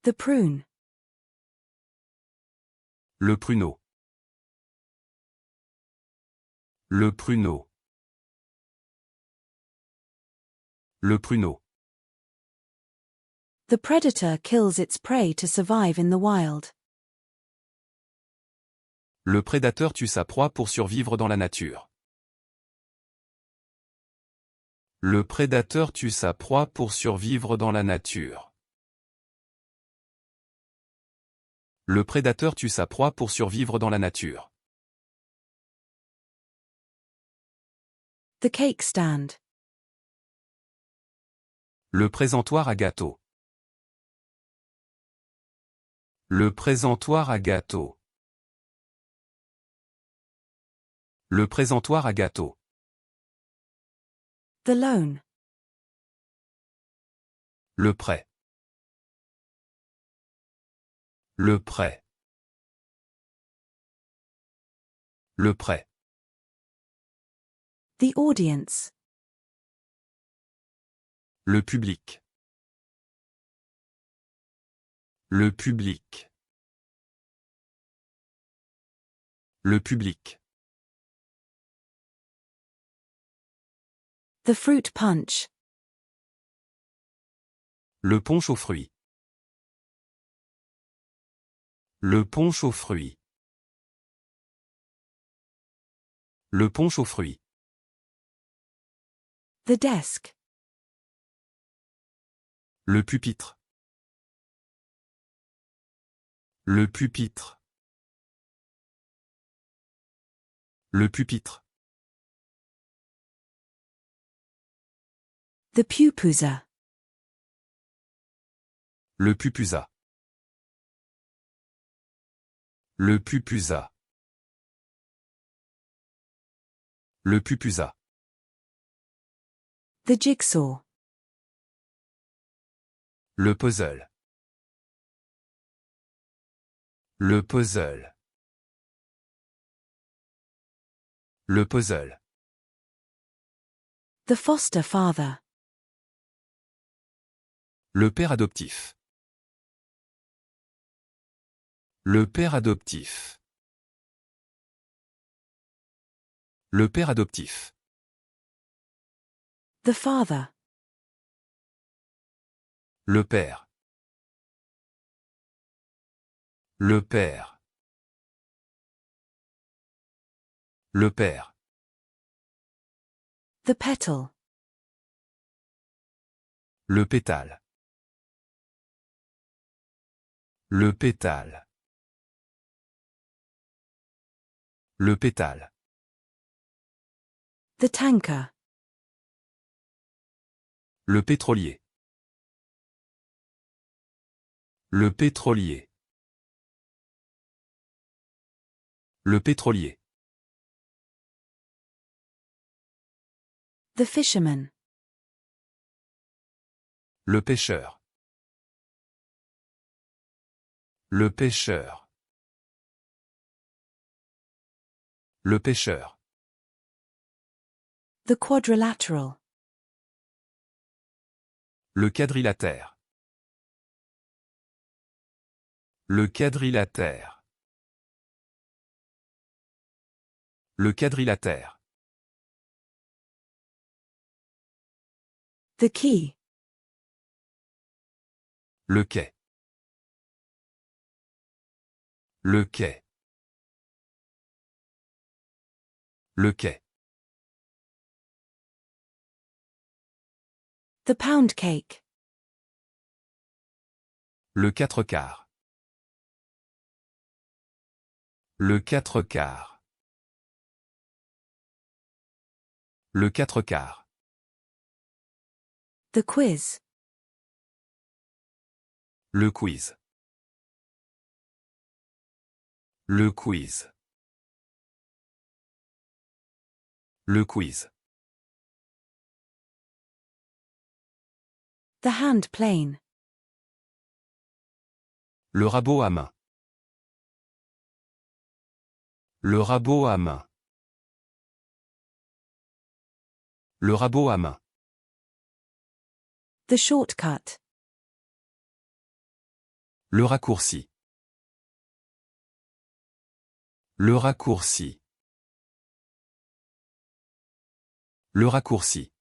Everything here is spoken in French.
The prune. Le pruneau. Le pruneau. Le pruneau. The predator kills its prey to survive in the wild. Le prédateur tue sa proie pour survivre dans la nature. Le prédateur tue sa proie pour survivre dans la nature. Le prédateur tue sa proie pour survivre dans la nature. The cake stand. Le présentoir à gâteau. Le présentoir à gâteau. Le présentoir à gâteau. The loan. Le prêt. Le prêt. Le prêt. The audience. Le public. Le public. Le public. The fruit punch. Le punch aux fruits. Le punch aux fruits. Le punch aux fruits. The desk. Le pupitre. Le pupitre. Le pupitre. The pupusa. Le pupusa. Le pupusa. Le pupusa. The jigsaw. Le puzzle. Le puzzle. Le puzzle. The foster father. Le père adoptif. Le père adoptif. Le père adoptif. The father. Le père. Le père. Le père. The petal. Le pétale. Le pétale. Le pétale. The tanker. Le pétrolier. Le pétrolier. Le pétrolier. The fisherman. Le pêcheur. Le pêcheur. Le pêcheur. The quadrilateral. Le quadrilatère. Le quadrilatère. Le quadrilatère. The key. Le quai. Le quai. Le quai. The pound cake. Le 4/4. Le 4/4. Le 4/4. The quiz. Le quiz. Le quiz. Le quiz. The hand plane. Le rabot à main. Le rabot à main. Le rabot à main. The shortcut. Le raccourci. Le raccourci. Le raccourci.